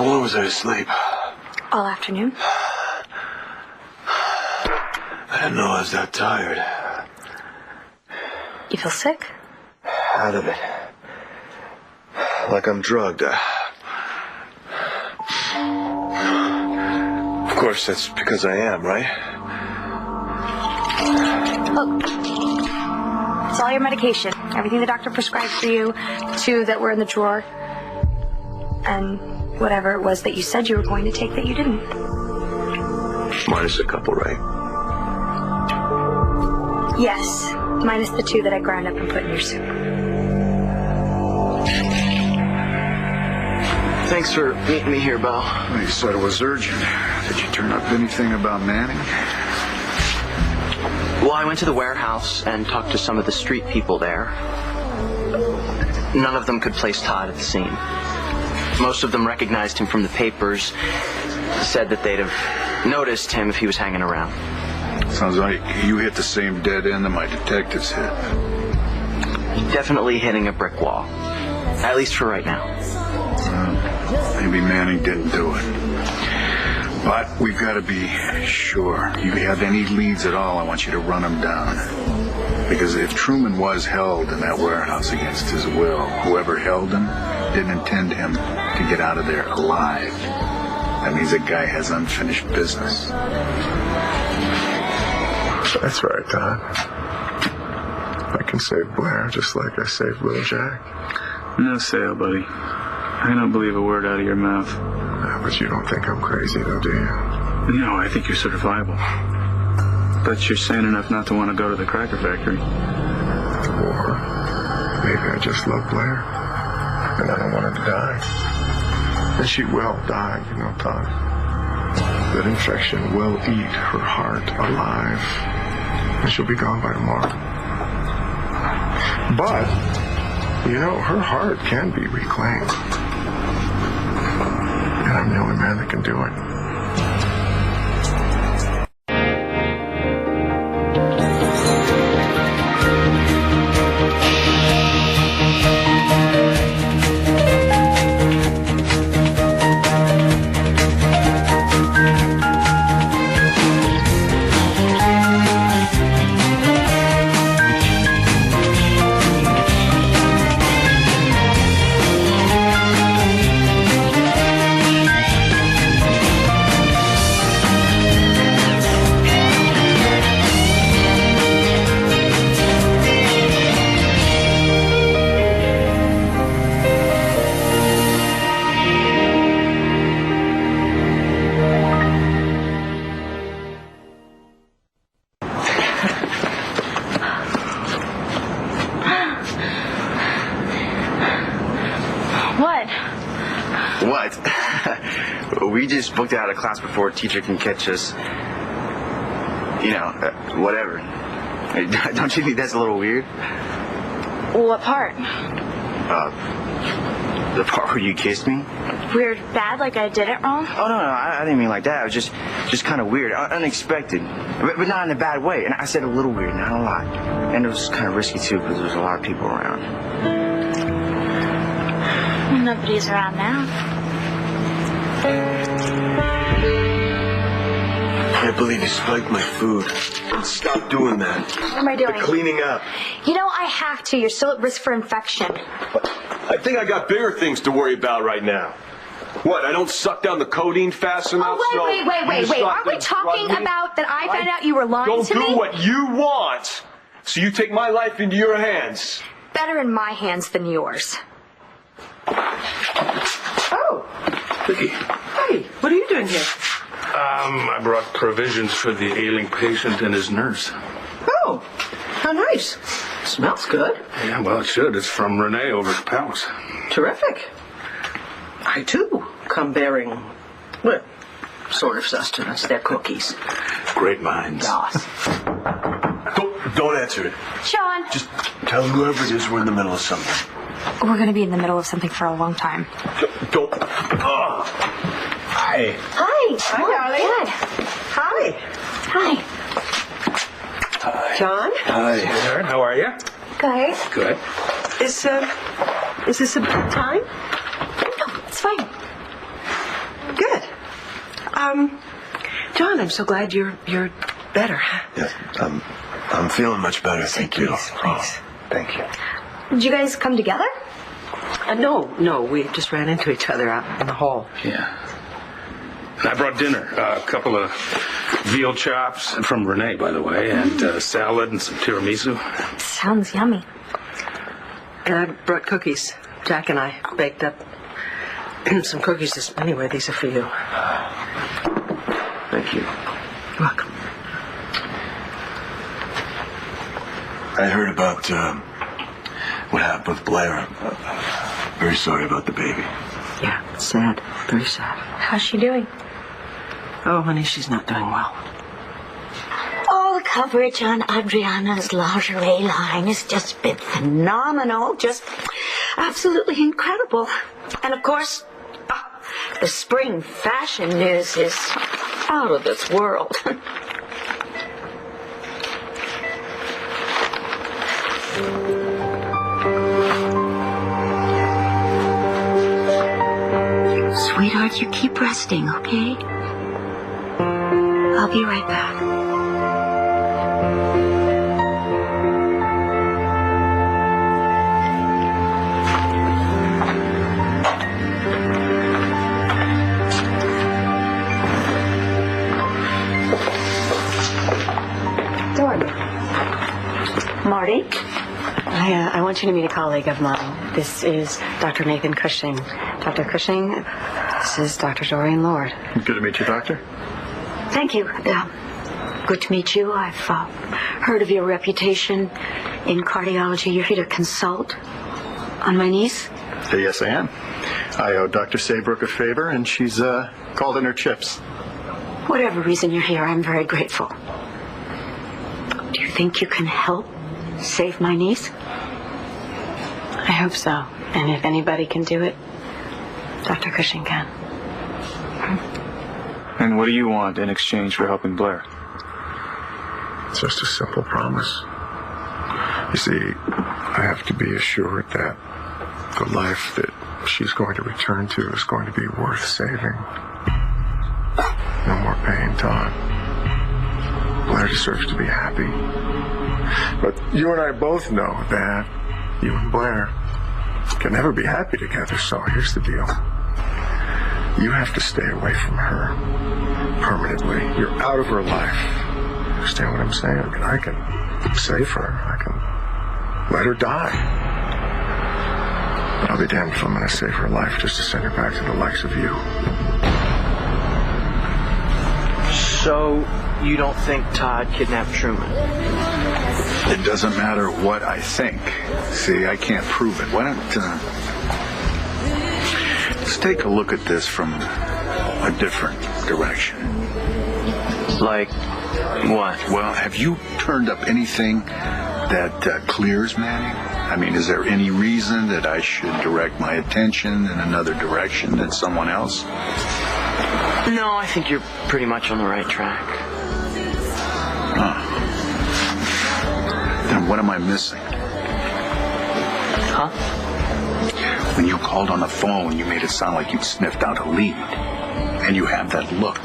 How long was I asleep? All afternoon. I didn't know I was that tired. You feel sick? Out of it. Like I'm drugged. Of course, that's because I am, right? Look, it's all your medication. Everything the doctor prescribed for you. 2 that were in the drawer. And whatever it was that you said you were going to take that you didn't. Minus a couple, right? Yes, minus the 2 that I ground up and put in your soup. Thanks for meeting me here, Bo. Well, you said it was urgent. Did you turn up anything about Manning? Well, I went to the warehouse and talked to some of the street people there. None of them could place Todd at the scene. Most of them recognized him from the papers, said that they'd have noticed him if he was hanging around. Sounds like you hit the same dead end that my detectives hit. Definitely hitting a brick wall. At least for right now. Maybe Manning didn't do it. But we've got to be sure. If you have any leads at all, I want you to run them down. Because if Truman was held in that warehouse against his will, whoever held him didn't intend him to get out of there alive. That means that guy has unfinished business. That's right, Todd. I can save Blair just like I saved Little Jack. No sale, buddy. I don't believe a word out of your mouth. But you don't think I'm crazy, though, do you? No, I think you're certifiable. But you're sane enough not to want to go to the cracker factory. Or maybe I just love Blair, and I don't want her to die. And she will die, you know, Todd. That infection will eat her heart alive, and she'll be gone by tomorrow. But, you know, her heart can be reclaimed. And I'm the only man that can do it. What? We just booked out a class before a teacher can catch us. You know, whatever. Don't you think that's a little weird? What part? The part where you kissed me? Weird, bad, like I did it wrong? Oh, no, I didn't mean like that. It was just kind of weird, unexpected, but not in a bad way. And I said a little weird, not a lot. And it was kind of risky, too, because there was a lot of people around. Well, nobody's around now. I can't believe you spiked my food. Stop doing that. What am I doing? The cleaning up. You know, I have to. You're still at risk for infection. I think I got bigger things to worry about right now. What, I don't suck down the codeine fast enough? Oh, wait. Aren't we talking about that I found out you were lying to me? Don't do what you want, so you take my life into your hands. Better in my hands than yours. Oh, Vicky. hey, what are you doing here? I brought provisions for the ailing patient and his nurse. Oh, how nice. Smells good. Yeah, well, it should. It's from Renee over at the Palace. Terrific. I, too, come bearing, well, sort of sustenance. They're cookies. Great minds. Yes. Don't answer it. Sean. Just tell whoever it is we're in the middle of something. We're going to be in the middle of something for a long time. Don't. Hi. Hi. Hi, darling. Good. Hi. Hi. John? Hi. Sweetheart, how are you? Good. Good. Is this a bad time? No, it's fine. so glad you're better. Yes, I'm feeling much better, thank you. Please. Oh, thank you. Did you guys come together? No, we just ran into each other out in the hall. Yeah. I brought dinner. A couple of veal chops from Renee, by the way, and salad and some tiramisu. Sounds yummy. And I brought cookies. Jack and I baked up some cookies. Anyway, these are for you. Thank you. You're welcome. I heard about what happened with Blair. I'm very sorry about the baby. Yeah, sad. Very sad. How's she doing? Oh, honey, she's not doing well. All the coverage on Adriana's lingerie line has just been phenomenal. Just absolutely incredible. And of course, the spring fashion news is out of this world. Sweetheart, you keep resting, okay? I'll be right back. Marty, I want you to meet a colleague of mine. This is Dr. Nathan Cushing. Dr. Cushing, this is Dr. Doreen Lord. Good to meet you, Doctor. Thank you. Good to meet you. I've heard of your reputation in cardiology. You're here to consult on my niece? Yes, I am. I owe Dr. Saybrook a favor, and she's called in her chips. Whatever reason you're here, I'm very grateful. Do you think you can help save my niece? I hope so. And if anybody can do it, Dr. Cushing can. And what do you want in exchange for helping Blair? Just a simple promise. You see, I have to be assured that the life that she's going to return to is going to be worth saving. No more pain, Todd. Blair deserves to be happy. But you and I both know that you and Blair can never be happy together, so here's the deal. You have to stay away from her permanently. You're out of her life. Understand what I'm saying? I mean, I can save her. I can let her die. But I'll be damned if I'm going to save her life just to send her back to the likes of you. So, you don't think Todd kidnapped Truman? It doesn't matter what I think. See, I can't prove it. Why don't let's take a look at this from a different direction. Like what? Well, have you turned up anything that clears Manning? I mean, is there any reason that I should direct my attention in another direction than someone else? No, I think you're pretty much on the right track. Then what am I missing? Huh? When you called on the phone, you made it sound like you'd sniffed out a lead. And you have that look.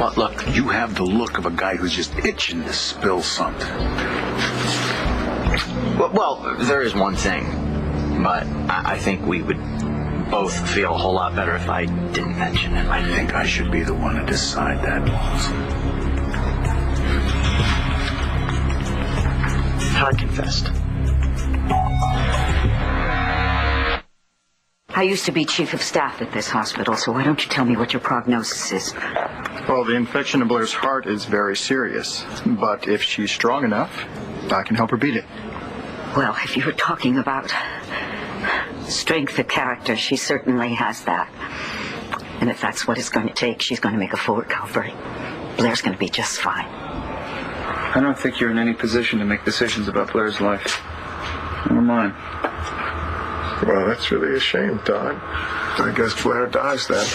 What look? You have the look of a guy who's just itching to spill something. Well, there is one thing, but I think we would both feel a whole lot better if I didn't mention it. I think I should be the one to decide that. Todd confessed. I used to be chief of staff at this hospital, so why don't you tell me what your prognosis is? Well, the infection in Blair's heart is very serious. But if she's strong enough, I can help her beat it. Well, if you were talking about strength of character, she certainly has that. And if that's what it's going to take, she's going to make a full recovery. Blair's going to be just fine. I don't think you're in any position to make decisions about Blair's life. Never mind. Well, that's really a shame, Todd. I guess Blair dies then.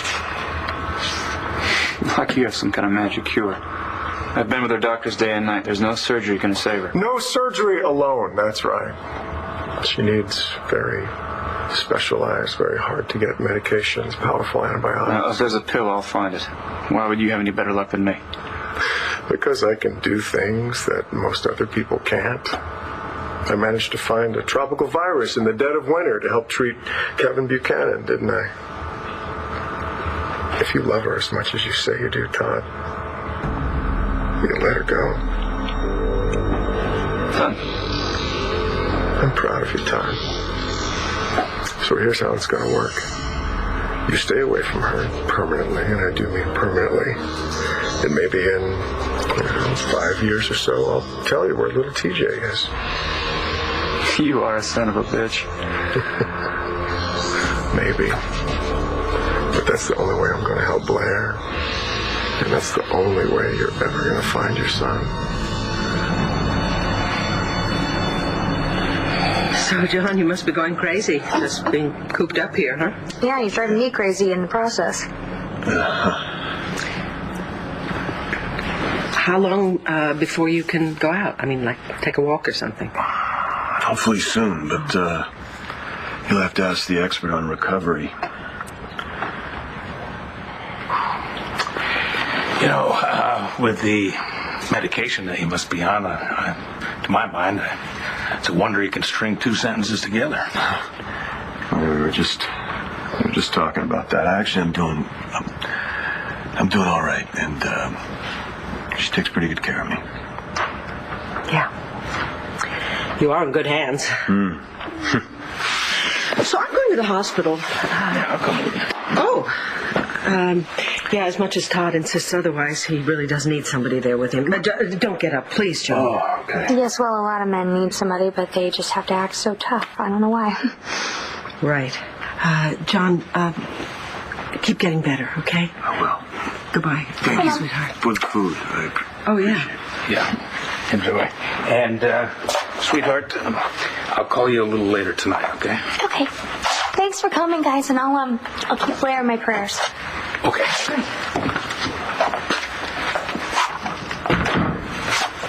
Like you have some kind of magic cure. I've been with her doctors day and night. There's no surgery going to save her. No surgery alone, that's right. She needs very specialized, very hard to get medications, powerful antibiotics. Well, if there's a pill, I'll find it. Why would you have any better luck than me? Because I can do things that most other people can't. I managed to find a tropical virus in the dead of winter to help treat Kevin Buchanan, didn't I? If you love her as much as you say you do, Todd, you can let her go. Done. I'm proud of you, Todd. So here's how it's going to work. You stay away from her permanently, and I do mean permanently. And maybe in 5 years or so, I'll tell you where little TJ is. You are a son of a bitch. Maybe. But that's the only way I'm going to help Blair. And that's the only way you're ever going to find your son. So, John, you must be going crazy. Just being cooped up here, huh? Yeah, you're driving me crazy in the process. How long before you can go out? I mean, like, take a walk or something. Hopefully soon, but you'll have to ask the expert on recovery. You know, with the medication that he must be on, to my mind, it's a wonder he can string 2 sentences together. We were just talking about that. Actually, I'm doing all right, and she takes pretty good care of me. Yeah. You are in good hands. So I'm going to the hospital. Yeah, I'll come with you. Oh. Yeah, as much as Todd insists otherwise, he really does need somebody there with him. Don't get up, please, John. Oh, okay. Yes, well, a lot of men need somebody, but they just have to act so tough. I don't know why. Right. John, keep getting better, okay? I will. Goodbye. Thank you, sweetheart. For the food. Oh, yeah. Yeah, enjoy. And, sweetheart, I'll call you a little later tonight, okay? Okay. Thanks for coming, guys, and I'll keep Blair in my prayers. Okay.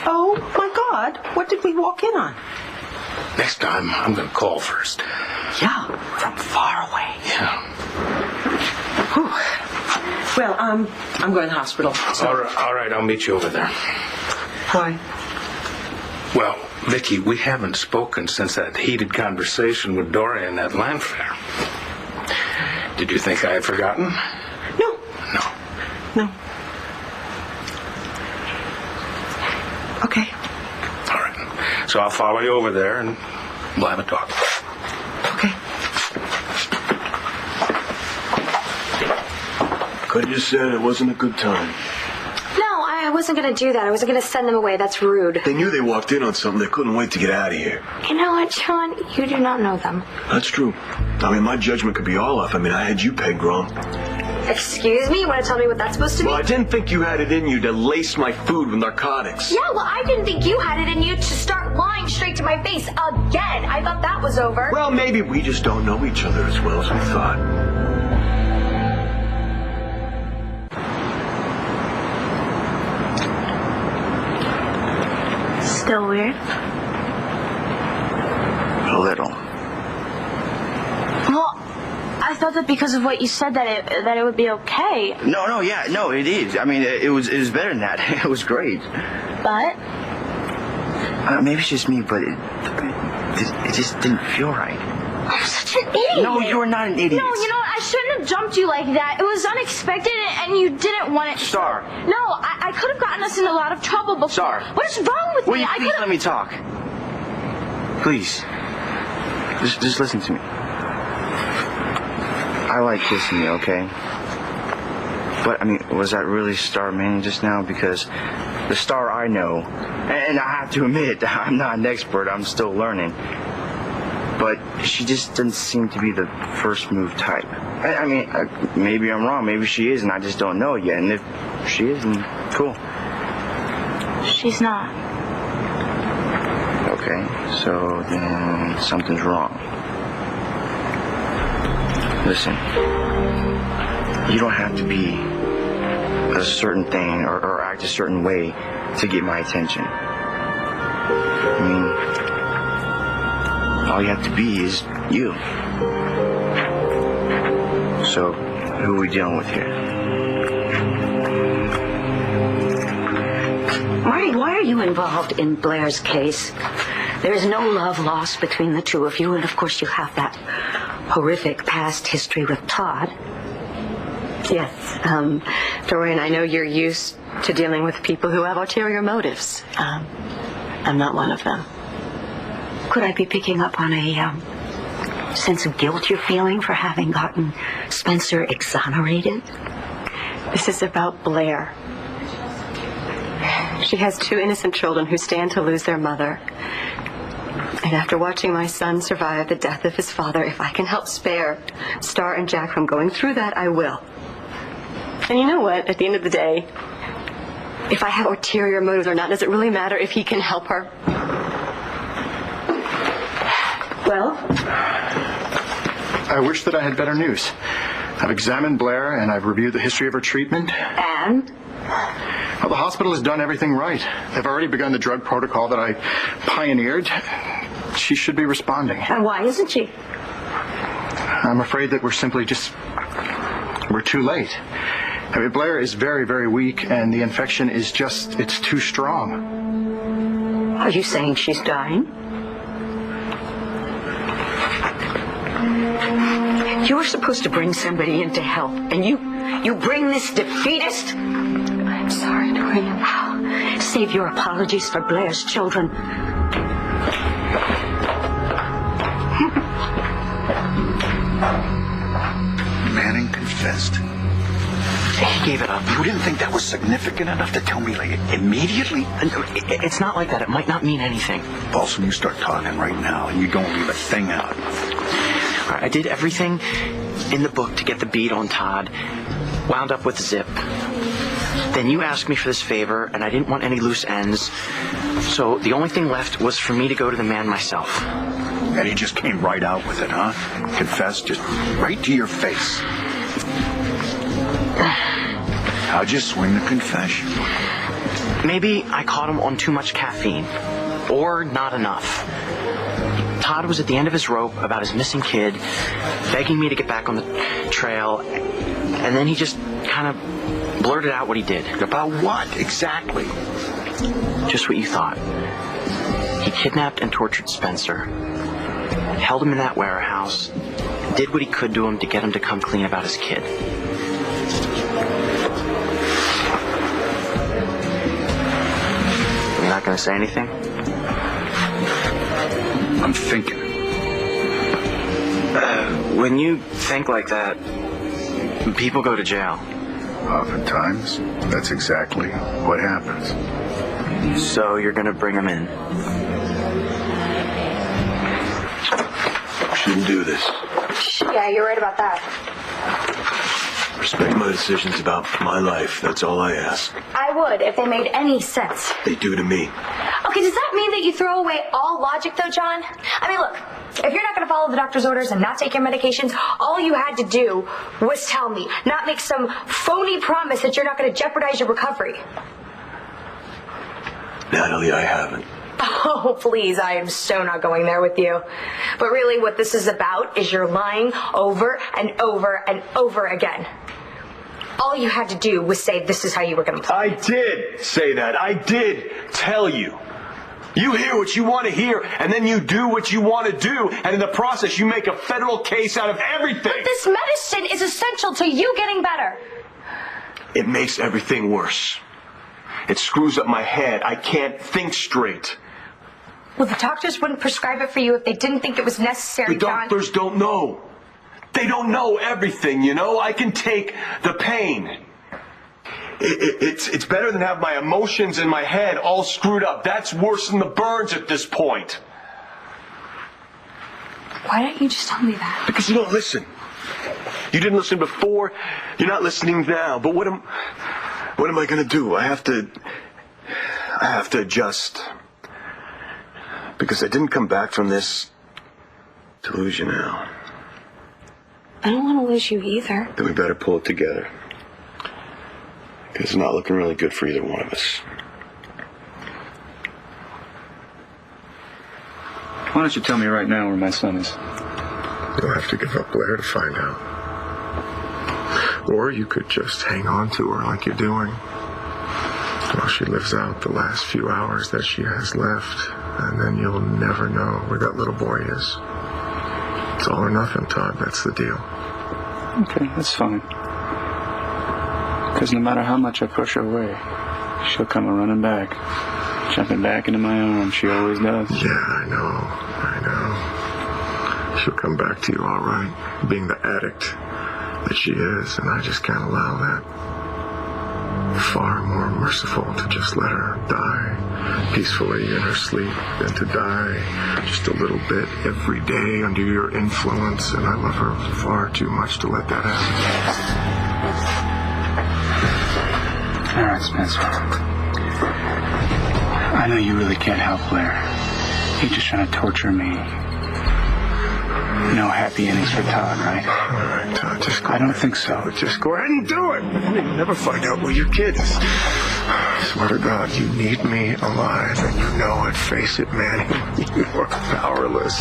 Oh, my God. What did we walk in on? Next time, I'm going to call first. Yeah, from far away. Yeah. Whew. Well, I'm going to the hospital. So. All right, I'll meet you over there. Why? Well, Vicky, we haven't spoken since that heated conversation with Doria in that land fair. Did you think I had forgotten? No. Okay. All right. So I'll follow you over there and we'll have a talk. Okay. Could have just said it wasn't a good time. No, I wasn't going to do that. I wasn't going to send them away. That's rude. They knew they walked in on something. They couldn't wait to get out of here. You know what, John? You do not know them. That's true. I mean, my judgment could be all off. I mean, I had you pegged wrong. Excuse me? You want to tell me what that's supposed to Well, mean? I didn't think you had it in you to lace my food with narcotics. Yeah, well, I didn't think you had it in you to start lying straight to my face again. I thought that was over. Well, maybe we just don't know each other as well as we thought. Still weird? A little. Well, I thought that because of what you said that it would be okay. No, it is. I mean, it was better than that. It was great. But? Maybe it's just me, but it just didn't feel right. I'm such an idiot. No, you're not an idiot. No, you know what? I shouldn't have jumped you like that. It was unexpected, and you didn't want it. Star. No, I could have gotten us in a lot of trouble before. Star. What is wrong with Will me? you please let me talk? Please. Just listen to me. I like kissing you, okay? But, I mean, was that really Star Manning just now? Because the Star I know, and I have to admit, I'm not an expert, I'm still learning. But she just doesn't seem to be the first move type. I mean, maybe I'm wrong, maybe she is, and I just don't know yet. And if she is, then cool. She's not. Okay, so then something's wrong. Listen, you don't have to be a certain thing or act a certain way to get my attention. I mean, all you have to be is you. So, who are we dealing with here? Marty, why are you involved in Blair's case? There is no love lost between the two of you, and of course you have that horrific past history with Todd. Yes, Dorian, I know you're used to dealing with people who have ulterior motives. I'm not one of them. Could I be picking up on a sense of guilt you're feeling for having gotten Spencer exonerated? This is about Blair. She has 2 innocent children who stand to lose their mother. And after watching my son survive the death of his father, if I can help spare Star and Jack from going through that, I will. And you know what? At the end of the day, if I have ulterior motives or not, does it really matter if he can help her? Well? I wish that I had better news. I've examined Blair and I've reviewed the history of her treatment. And? Well, the hospital has done everything right. They've already begun the drug protocol that I pioneered. She should be responding. And why isn't she? I'm afraid that we're too late. I mean, Blair is very, very weak, and the infection is it's too strong. Are you saying she's dying? You were supposed to bring somebody in to help, and you bring this defeatist? I'm sorry, Dorian. Save your apologies for Blair's children. Manning confessed. He gave it up. You didn't think that was significant enough to tell me, like, immediately? It's not like that. It might not mean anything. Also, you start talking right now, and you don't leave a thing out. All right, I did everything in the book to get the beat on Todd. Wound up with Zip. Then you asked me for this favor, and I didn't want any loose ends. So the only thing left was for me to go to the man myself. And he just came right out with it, huh? Confessed just right to your face. How'd you swing the confession? Maybe I caught him on too much caffeine. Or not enough. Todd was at the end of his rope about his missing kid, begging me to get back on the trail, and then he just kind of blurted out what he did. About what, exactly? Just what you thought. He kidnapped and tortured Spencer, held him in that warehouse, did what he could to him to get him to come clean about his kid. You're not going to say anything? I'm thinking. When you think like that, people go to jail. Oftentimes, that's exactly what happens. So you're going to bring him in? Shouldn't do this. Yeah, you're right about that. Respect my decisions about my life. That's all I ask. I would, if they made any sense. They do to me. Okay, does that mean that you throw away all logic, though, John? I mean, look, if you're not going to follow the doctor's orders and not take your medications, all you had to do was tell me, not make some phony promise that you're not going to jeopardize your recovery. Natalie, I haven't. Oh, please, I am so not going there with you. But really, what this is about is you're lying over and over and over again. All you had to do was say this is how you were going to play. I did say that. I did tell you. You hear what you want to hear, and then you do what you want to do, and in the process, you make a federal case out of everything. But this medicine is essential to you getting better. It makes everything worse. It screws up my head. I can't think straight. Well, the doctors wouldn't prescribe it for you if they didn't think it was necessary, The John. doctors don't know. They don't know everything, you know? I can take the pain. It's better than have my emotions in my head all screwed up. That's worse than the burns at this point. Why don't you just tell me that? Because you don't listen. You didn't listen before. You're not listening now. But what am I going to do? I have to adjust. Because I didn't come back from this to lose you now. I don't want to lose you either. Then we better pull it together. Because it's not looking really good for either one of us. Why don't you tell me right now where my son is? You'll have to give up Blair to find out. Or you could just hang on to her like you're doing while she lives out the last few hours that she has left. And then you'll never know where that little boy is. It's all or nothing, Todd. That's the deal. Okay, that's fine. Because no matter how much I push her away, she'll come running back. Jumping back into my arms. She always does. Yeah, I know. She'll come back to you all right, being the addict that she is, and I just can't allow that. Far more merciful to just let her die peacefully in her sleep than to die just a little bit every day under your influence, and I love her far too much to let that happen. All right, Spencer. I know you really can't help Blair. You're just trying to torture me. No happy endings for Todd, right? All right, Todd, just go I don't think so. Just go ahead and do it. You'll never find out where your kid is. I swear to God, you need me alive, and you know it. Face it, man. You are powerless.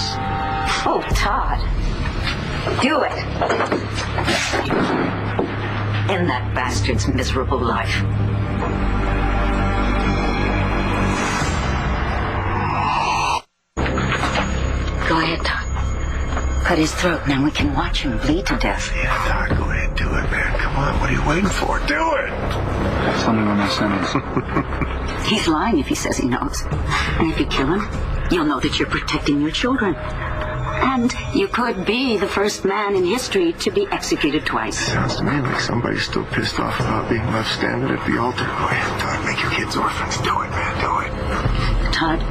Oh, Todd. Do it. End that bastard's miserable life. Go ahead, Todd. Cut his throat, and then we can watch him bleed to death. Yeah, Todd, go ahead. Do it, man. Come on. What are you waiting for? Do it! Tell me where my son is. He's lying if he says he knows. And if you kill him, you'll know that you're protecting your children. And you could be the first man in history to be executed twice. Sounds to me like somebody's still pissed off about being left standing at the altar. Go ahead, Todd. Make your kids orphans. Do it, man. Do it. Todd,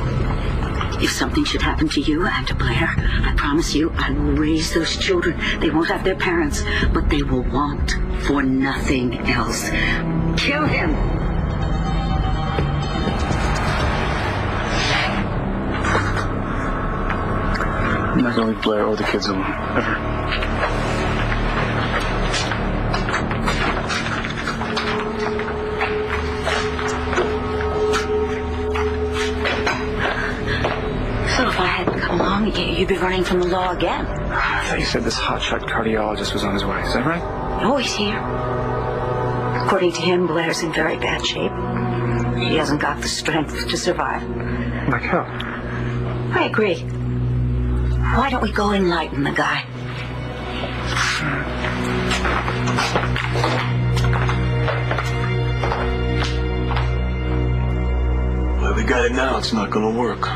if something should happen to you and to Blair, I promise you I will raise those children. They won't have their parents, but they will want for nothing else. Kill him. I'm not going to leave Blair or the kids alone, ever. So if I hadn't come along, you'd be running from the law again. I thought you said this hotshot cardiologist was on his way. Is that right? Oh, he's here. According to him, Blair's in very bad shape. He hasn't got the strength to survive. Like hell. I agree. Why don't we go enlighten the guy? Well, we got it now. It's not going to work.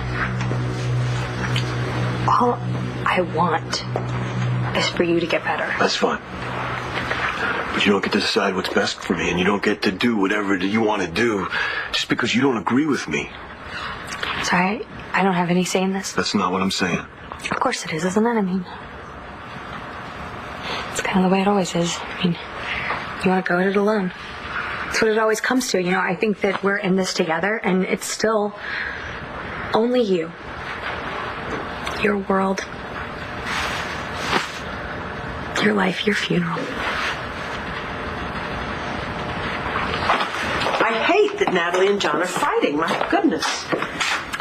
All I want is for you to get better. That's fine. But you don't get to decide what's best for me, and you don't get to do whatever you want to do just because you don't agree with me. Sorry, I don't have any say in this. That's not what I'm saying. Of course it is, isn't it? I mean, it's kind of the way it always is. I mean, you want to go at it alone. That's what it always comes to. You know, I think that we're in this together, and it's still only you. Your world. Your life, your funeral. I hate that Natalie and John are fighting. My goodness.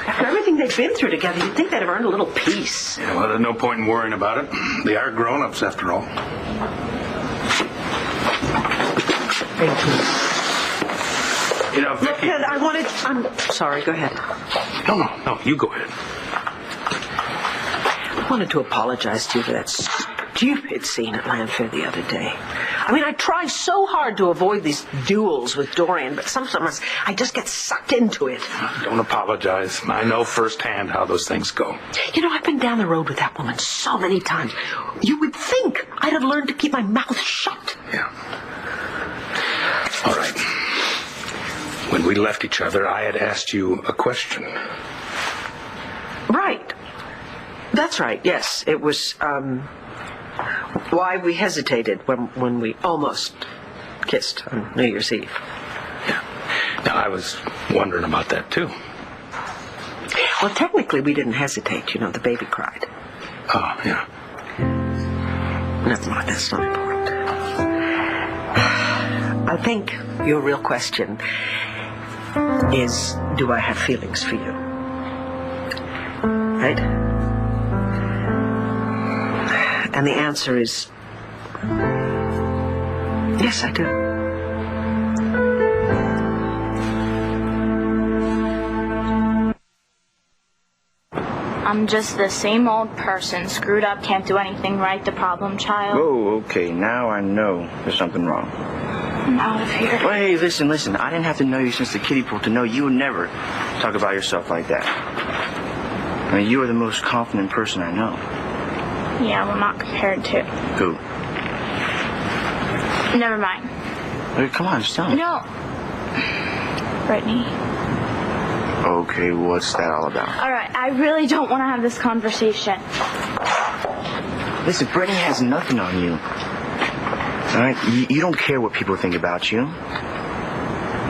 After everything they've been through together, you'd think they'd have earned a little peace. Yeah, well, there's no point in worrying about it. They are grown-ups, after all. Thank you. You know, Look, Vicky... I'm sorry, go ahead. No, you go ahead. I wanted to apologize to you for that stupid scene at Landfair the other day. I mean, I try so hard to avoid these duels with Dorian, but sometimes I just get sucked into it. Don't apologize. I know firsthand how those things go. You know, I've been down the road with that woman so many times. You would think I'd have learned to keep my mouth shut. Yeah. All right. When we left each other, I had asked you a question. Right. That's right, yes. It was, why we hesitated when we almost kissed on New Year's Eve. Yeah. Now, I was wondering about that, too. Well, technically, we didn't hesitate. You know, the baby cried. Oh, yeah. That's not important. I think your real question is, do I have feelings for you? Right? And the answer is Yes, I do. I'm just the same old person, screwed up, can't do anything right, the problem child. Oh, okay, now I know there's something wrong. I'm out of here. Well, hey, listen. I didn't have to know you since the kiddie pool to know you would never talk about yourself like that. I mean, you are the most confident person I know. Yeah, well, not compared to... Who? Never mind. Hey, come on, just tell me. No. Brittany. Okay, what's that all about? All right, I really don't want to have this conversation. Listen, Brittany has nothing on you. All right? You don't care what people think about you.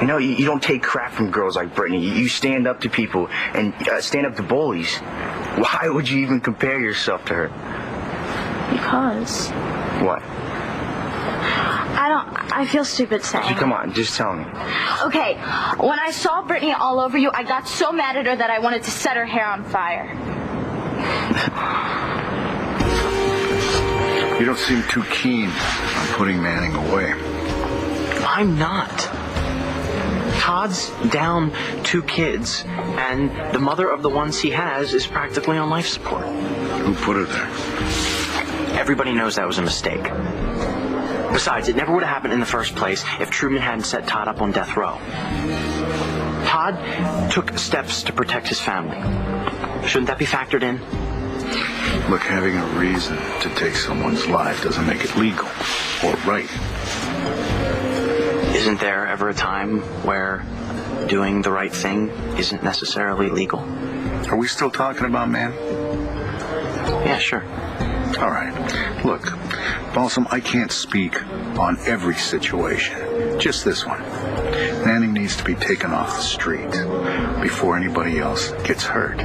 You know, you don't take crap from girls like Brittany. You stand up to people and stand up to bullies. Why would you even compare yourself to her? Because... What? I feel stupid saying. Come on, just tell me. Okay, when I saw Brittany all over you, I got so mad at her that I wanted to set her hair on fire. You don't seem too keen on putting Manning away. I'm not. Todd's down 2 kids, and the mother of the ones he has is practically on life support. Who put her there? Everybody knows that was a mistake. Besides, it never would have happened in the first place if Truman hadn't set Todd up on death row. Todd took steps to protect his family. Shouldn't that be factored in? Look, having a reason to take someone's life doesn't make it legal or right. Isn't there ever a time where doing the right thing isn't necessarily legal? Are we still talking about man? Yeah, sure. All right. Look, Balsam, I can't speak on every situation. Just this one. Manning needs to be taken off the street before anybody else gets hurt.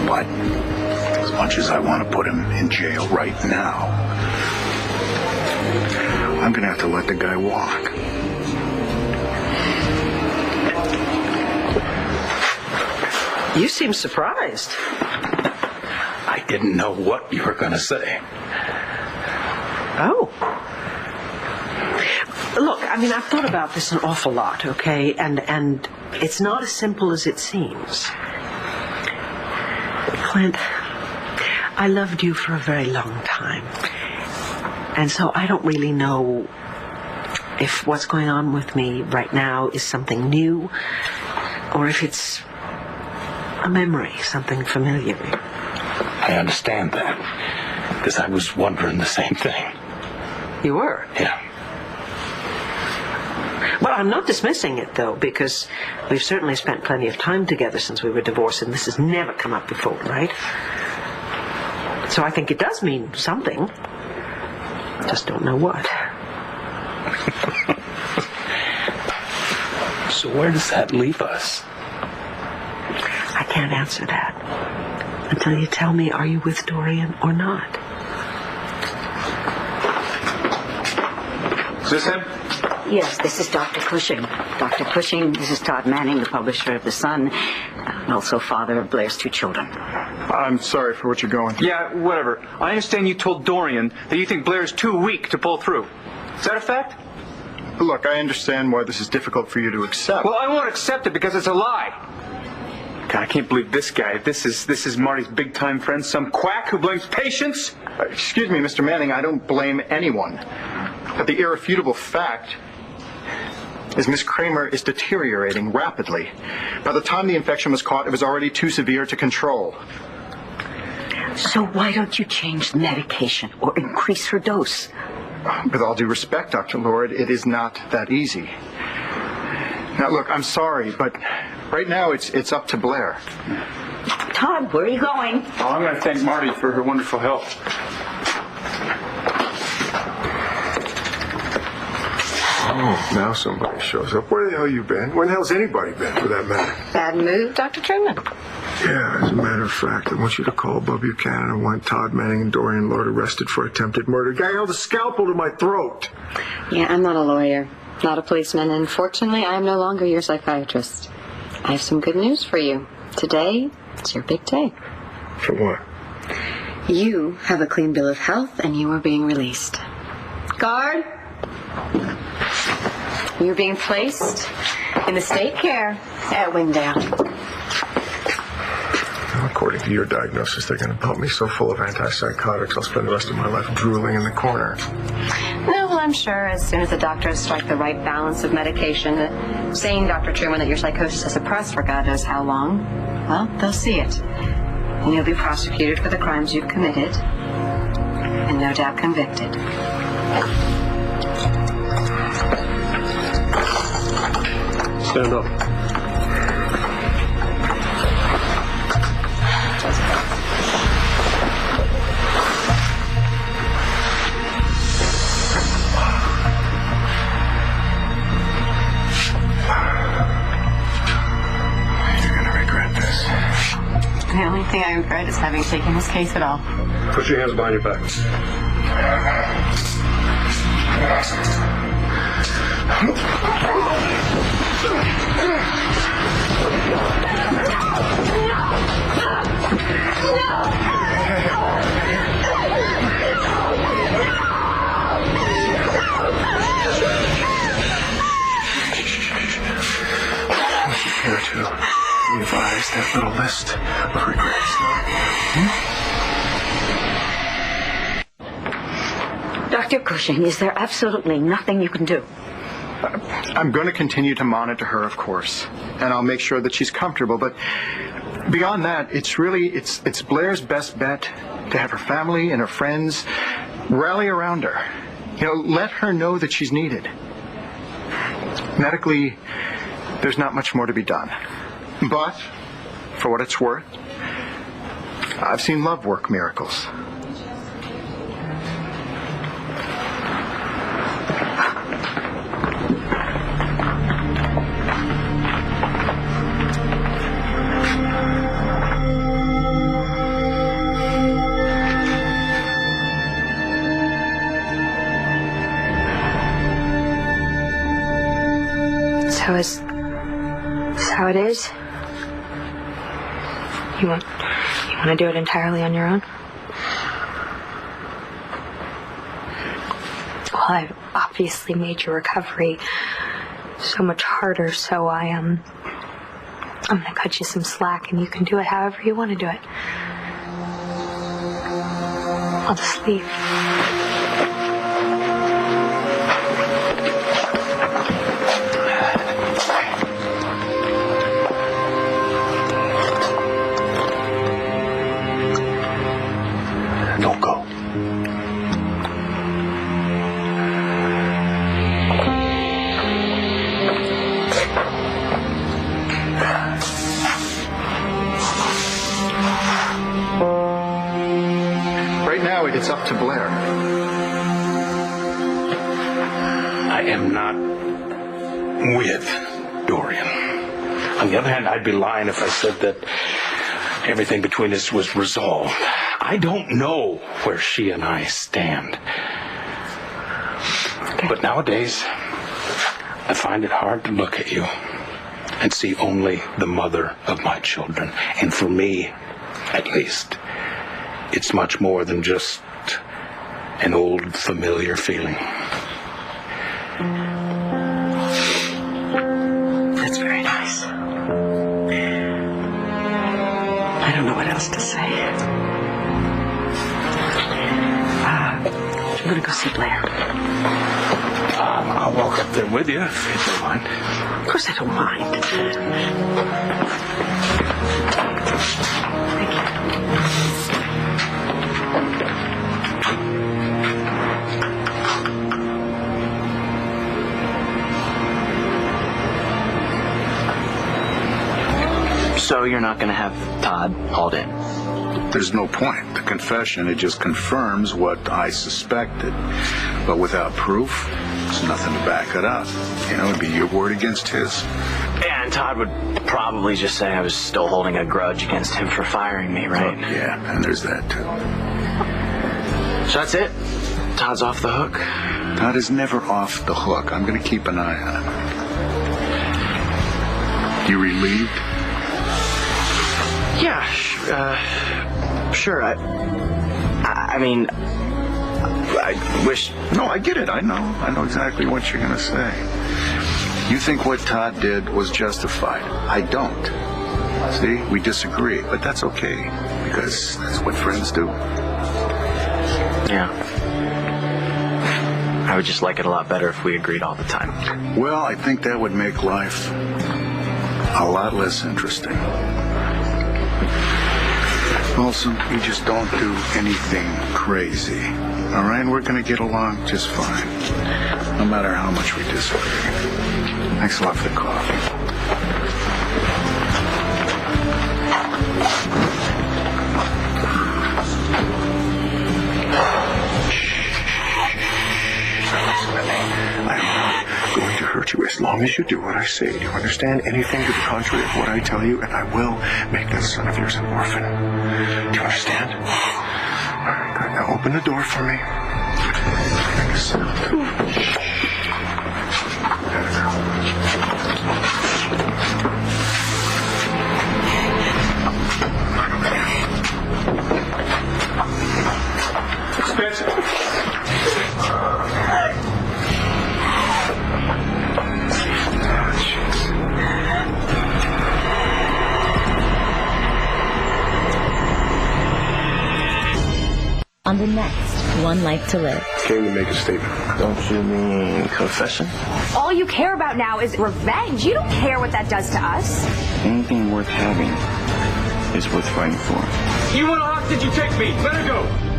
But as much as I want to put him in jail right now, I'm going to have to let the guy walk. You seem surprised. I didn't know what you were going to say. Oh. Look, I mean, I've thought about this an awful lot, okay? And it's not as simple as it seems. Clint, I loved you for a very long time. And so I don't really know if what's going on with me right now is something new or if it's a memory, something familiar. I understand that, because I was wondering the same thing. You were? Yeah. Well, I'm not dismissing it, though, because we've certainly spent plenty of time together since we were divorced, and this has never come up before, right? So I think it does mean something. I just don't know what. So where does that leave us? I can't answer that until you tell me, are you with Dorian or not? Is this him? Yes, this is Dr. Cushing. Dr. Cushing, this is Todd Manning, the publisher of The Sun, and also father of Blair's 2 children. I'm sorry for what you're going through. Yeah, whatever. I understand you told Dorian that you think Blair's too weak to pull through. Is that a fact? Look, I understand why this is difficult for you to accept. Well, I won't accept it because it's a lie. God, I can't believe this guy. This is Marty's big-time friend, some quack who blames patients. Excuse me, Mr. Manning, I don't blame anyone. But the irrefutable fact is Miss Kramer is deteriorating rapidly. By the time the infection was caught, it was already too severe to control. So why don't you change the medication or increase her dose? With all due respect, Dr. Lord, it is not that easy. Now, look, I'm sorry, but right now it's up to Blair. Todd, where are you going? Oh, I'm going to thank Marty for her wonderful help. Oh, now somebody shows up. Where the hell you been? Where the hell's anybody been, for that matter? Bad move, Dr. Truman? Yeah, as a matter of fact, I want you to call Bub Buchanan and want Todd Manning and Dorian Lord arrested for attempted murder. Guy held a scalpel to my throat. Yeah, I'm not a lawyer, not a policeman, and fortunately, I am no longer your psychiatrist. I have some good news for you. Today, it's your big day. For what? You have a clean bill of health, and you are being released. Guard, You're being placed in the state care at Wingdale. According to your diagnosis, they're going to pump me so full of antipsychotics I'll spend the rest of my life drooling in the corner. No, well, I'm sure as soon as the doctors strike the right balance of medication, saying, Dr. Truman, that your psychosis has suppressed for God knows how long, well, they'll see it. And you'll be prosecuted for the crimes you've committed, and no doubt convicted. Stand up. The only thing I regret is having taken this case at all. Put your hands behind your back. Here to revise that little list of regrets. Dr. Cushing, is there absolutely nothing you can do? I'm going to continue to monitor her, of course, and I'll make sure that she's comfortable. But beyond that, it's Blair's best bet to have her family and her friends rally around her. Let her know that she's needed. Medically, there's not much more to be done. But, for what it's worth, I've seen love work miracles. So is this how it is? You want to do it entirely on your own? Well, I've obviously made your recovery so much harder, so I'm going to cut you some slack, and you can do it however you want to do it. I'll just leave. Don't go. Right now, it's up to Blair. I am not with Dorian. On the other hand, I'd be lying if I said that everything between us was resolved. I don't know where she and I stand. But nowadays, I find it hard to look at you and see only the mother of my children. And for me, at least, it's much more than just an old familiar feeling. That's very nice. I don't know what else to say. I'm going to go see Blair. I'll walk up there with you if you don't mind. Of course I don't mind. So you're not going to have Todd hauled in? There's no point. The confession, it just confirms what I suspected. But without proof, there's nothing to back it up. It'd be your word against his. Yeah, and Todd would probably just say I was still holding a grudge against him for firing me, right? Oh, yeah, and there's that, too. So that's it? Todd's off the hook? Todd is never off the hook. I'm going to keep an eye on him. You relieved? Yeah, sure. I mean, I wish... No, I get it. I know exactly what you're going to say. You think what Todd did was justified. I don't. See, we disagree, but that's okay, because that's what friends do. Yeah. I would just like it a lot better if we agreed all the time. Well, I think that would make life a lot less interesting. Also, we just don't do anything crazy. All right? We're going to get along just fine, no matter how much we disagree. Thanks a lot for the coffee. I'm not going to hurt you as long as you do what I say. Do you understand? Anything to the contrary of what I tell you, and I will make that son of yours an orphan. Do you understand? All right, good. Now open the door for me. On the next One Life to Live. Came to make a statement. Don't you mean confession? All you care about now is revenge. You don't care what that does to us. Anything worth having is worth fighting for. You want a hostage, you take me. Let her go.